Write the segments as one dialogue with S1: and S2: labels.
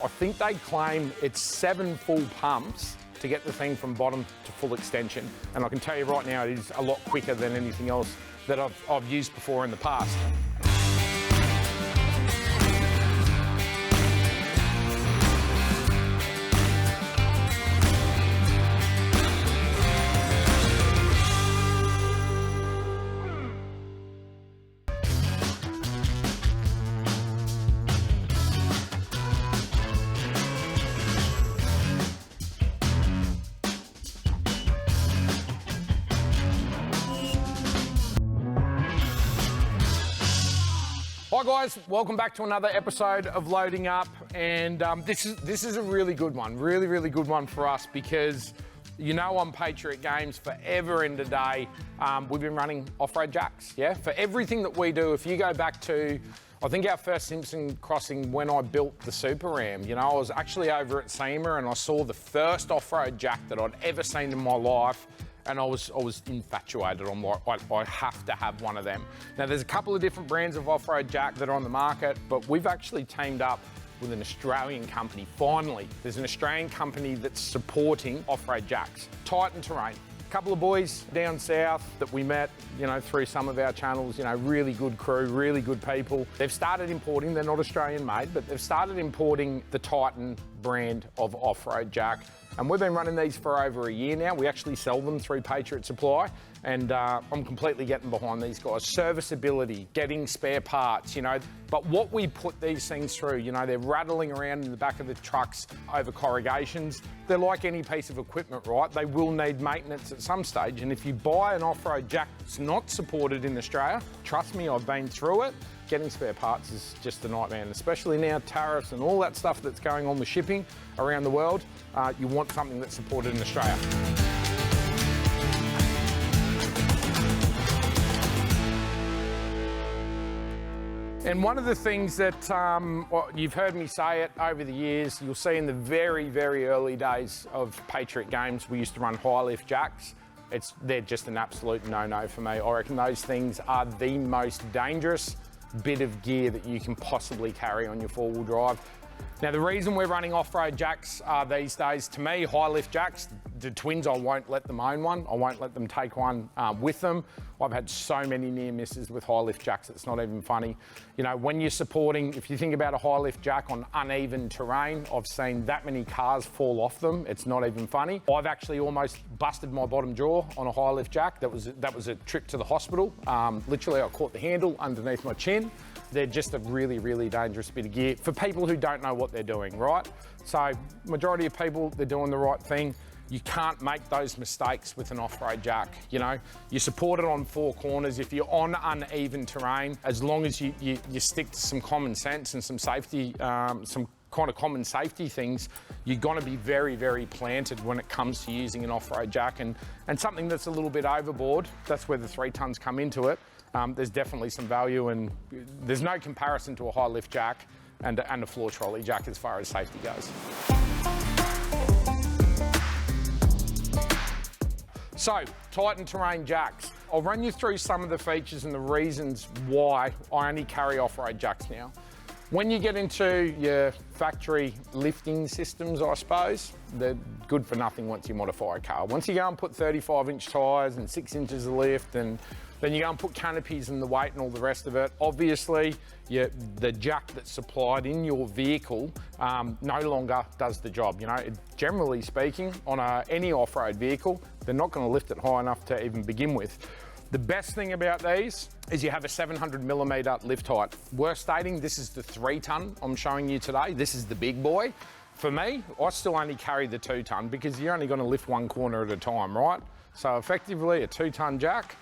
S1: I think they claim it's 7 full pumps to get the thing from bottom to full extension. And I can tell you right now, it is a lot quicker than anything else that I've used before in the past. Hi guys, welcome back to another episode of Loading Up, and this is a really good one, really good one for us because you know on Patriot Games forever and a day we've been running off-road jacks, yeah? For everything that we do, if you go back to, I think our first Simpson crossing when I built the Super Ram, you know, I was actually over at SEMA and I saw the first off-road jack that I'd ever seen in my life. And I was infatuated. I'm like, I have to have one of them. Now, there's a couple of different brands of off-road jack that are on the market, but we've actually teamed up with an Australian company. Finally, there's an Australian company that's supporting off-road jacks. Titan Terrain. A couple of boys down south that we met, you know, through some of our channels, you know, really good crew, really good people. They've started importing, they're not Australian made, but they've started importing the Titan brand of off-road jack. And we've been running these for over a year now. We actually sell them through Patriot Supply, and I'm completely getting behind these guys. Serviceability, getting spare parts, you know. But what we put these things through, you know, they're rattling around in the back of the trucks over corrugations. They're like any piece of equipment, right? They will need maintenance at some stage. And if you buy an off-road jack that's not supported in Australia, trust me, I've been through it. Getting spare parts is just a nightmare, and especially now tariffs and all that stuff that's going on with shipping around the world, you want something that's supported in Australia. And one of the things that you've heard me say it over the years, you'll see in the very early days of Patriot Games, we used to run high lift jacks. They're just an absolute no-no for me. I reckon those things are the most dangerous bit of gear that you can possibly carry on your four-wheel drive. Now, the reason we're running off-road jacks these days, to me, high lift jacks, the twins, I won't let them own one. I won't let them take one with them. I've had so many near misses with high lift jacks, it's not even funny. You know, when you're supporting, if you think about a high lift jack on uneven terrain, I've seen that many cars fall off them, it's not even funny. I've actually almost busted my bottom jaw on a high lift jack. That was a trip to the hospital. Literally, I caught the handle underneath my chin. They're just a really dangerous bit of gear for people who don't know what they're doing, right? So majority of people, they're doing the right thing. You can't make those mistakes with an off-road jack, you know? You support it on four corners. If you're on uneven terrain, as long as you stick to some common sense and some safety, some kind of common safety things, you're gonna be very planted when it comes to using an off-road jack. And something that's a little bit overboard, that's where the 3 tons come into it. There's definitely some value, and there's no comparison to a high lift jack and a floor trolley jack as far as safety goes. So, Titan Terrain jacks. I'll run you through some of the features and the reasons why I only carry off-road jacks now. When you get into your factory lifting systems, I suppose, they're good for nothing once you modify a car. Once you go and put 35-inch tyres and 6 inches of lift, and then you go and put canopies and the weight and all the rest of it, obviously the jack that's supplied in your vehicle no longer does the job. You know, generally speaking, on any off-road vehicle, they're not going to lift it high enough to even begin with. The best thing about these is you have a 700mm lift height. Worth stating, this is the 3 ton I'm showing you today. This is the big boy. For me, I still only carry the 2 ton because you're only going to lift one corner at a time, right? So effectively, a 2 ton jack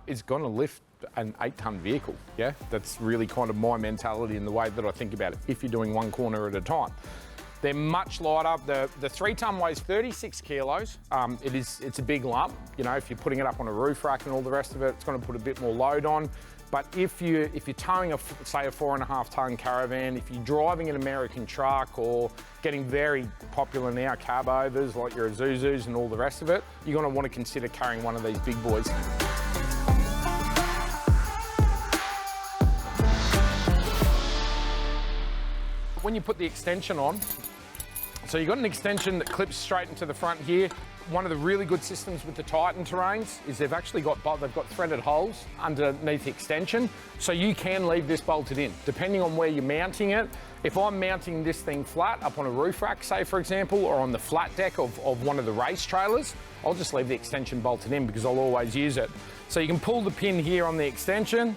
S1: is going to lift an 8 ton vehicle, yeah? That's really kind of my mentality and the way that I think about it, if you're doing one corner at a time. They're much lighter. The 3 ton weighs 36 kilos. It's a big lump. You know, if you're putting it up on a roof rack and all the rest of it, it's going to put a bit more load on. But if you're towing say a 4.5 ton caravan, if you're driving an American truck or getting very popular now, cab overs like your Isuzus and all the rest of it, you're going to want to consider carrying one of these big boys. when you put the extension on, so you've got an extension that clips straight into the front here. One of the really good systems with the Titan Terrains is they've got threaded holes underneath the extension, so you can leave this bolted in, depending on where you're mounting it. If I'm mounting this thing flat up on a roof rack, say for example, or on the flat deck of one of the race trailers, I'll just leave the extension bolted in because I'll always use it. So you can pull the pin here on the extension,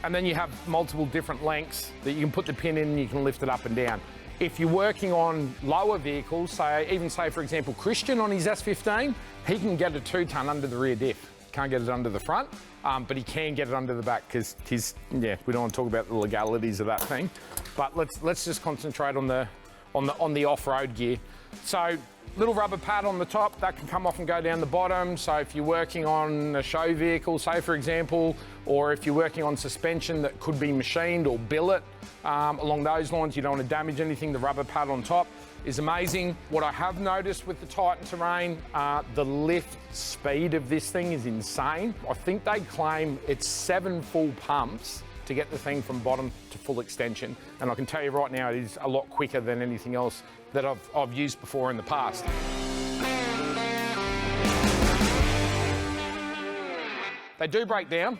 S1: and then you have multiple different lengths that you can put the pin in and you can lift it up and down. If you're working on lower vehicles, say for example, Christian on his S15, he can get a 2-ton under the rear diff. Can't get it under the front, but he can get it under the back because we don't want to talk about the legalities of that thing. But let's just concentrate on the off-road gear. So little rubber pad on the top, that can come off and go down the bottom. So if you're working on a show vehicle, say for example, or if you're working on suspension that could be machined or billet, along those lines, you don't want to damage anything, the rubber pad on top is amazing. What I have noticed with the Titan Terrain, the lift speed of this thing is insane. I think they claim it's 7 full pumps to get the thing from bottom to full extension. And I can tell you right now, it is a lot quicker than anything else that I've used before in the past. They do break down.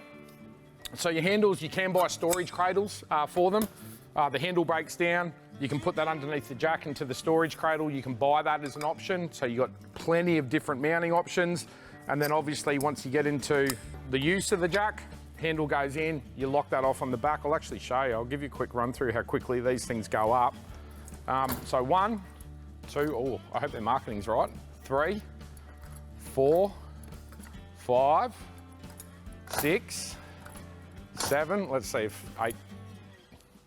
S1: So your handles, you can buy storage cradles for them. The handle breaks down. You can put that underneath the jack into the storage cradle. You can buy that as an option. So you've got plenty of different mounting options. And then obviously once you get into the use of the jack, handle goes in, you lock that off on the back. I'll actually show you. I'll give you a quick run through how quickly these things go up. So 1, 2, oh, I hope their marketing's right. 3, 4, 5, 6, 7, let's see if 8,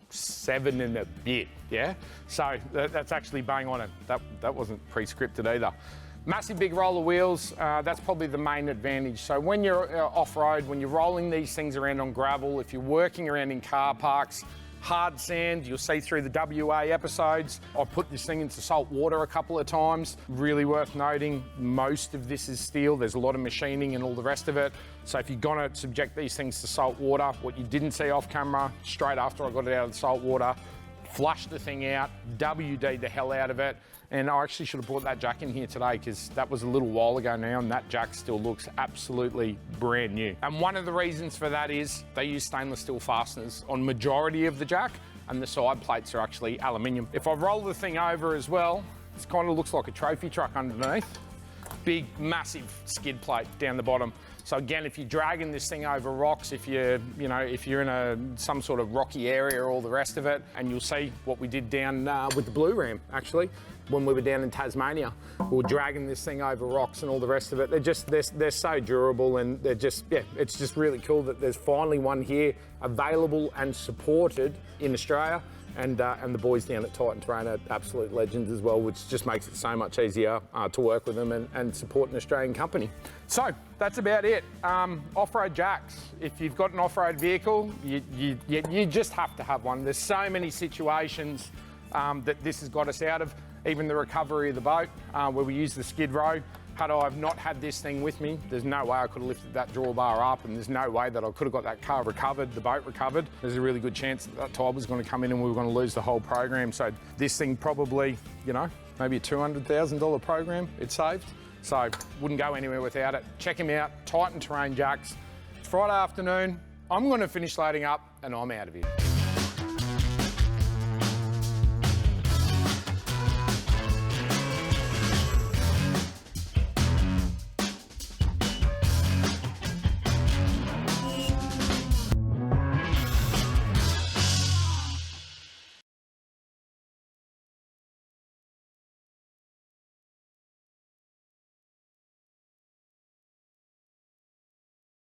S1: 7 and a bit, yeah? So that's actually bang on it. That wasn't pre-scripted either. Massive big roller wheels, that's probably the main advantage. So when you're off-road, when you're rolling these things around on gravel, if you're working around in car parks, hard sand, you'll see through the WA episodes. I put this thing into salt water a couple of times. Really worth noting, most of this is steel. There's a lot of machining and all the rest of it. So if you're gonna subject these things to salt water, what you didn't see off camera, straight after I got it out of the salt water, flush the thing out, WD'd the hell out of it. And I actually should have brought that jack in here today because that was a little while ago now and that jack still looks absolutely brand new. And one of the reasons for that is they use stainless steel fasteners on majority of the jack and the side plates are actually aluminium. If I roll the thing over as well, it kind of looks like a trophy truck underneath. Big, massive skid plate down the bottom. So again, if you're dragging this thing over rocks, if you're in some sort of rocky area or all the rest of it, and you'll see what we did down with the Blue Ram, actually, when we were down in Tasmania. We were dragging this thing over rocks and all the rest of it. They're so durable and it's just really cool that there's finally one here available and supported in Australia. And the boys down at Titan Terrain are absolute legends as well, which just makes it so much easier to work with them and support an Australian company. So that's about it. Off-road jacks. If you've got an off-road vehicle, you just have to have one. There's so many situations that this has got us out of. Even the recovery of the boat, where we use the skid row. Had I have not had this thing with me, there's no way I could have lifted that drawbar up, and there's no way that I could have got that car recovered, the boat recovered. There's a really good chance that tide was going to come in and we were going to lose the whole program. So this thing probably, maybe a $200,000 program it saved. So wouldn't go anywhere without it. Check him out, Titan Terrain Jacks. It's Friday afternoon. I'm going to finish loading up and I'm out of here.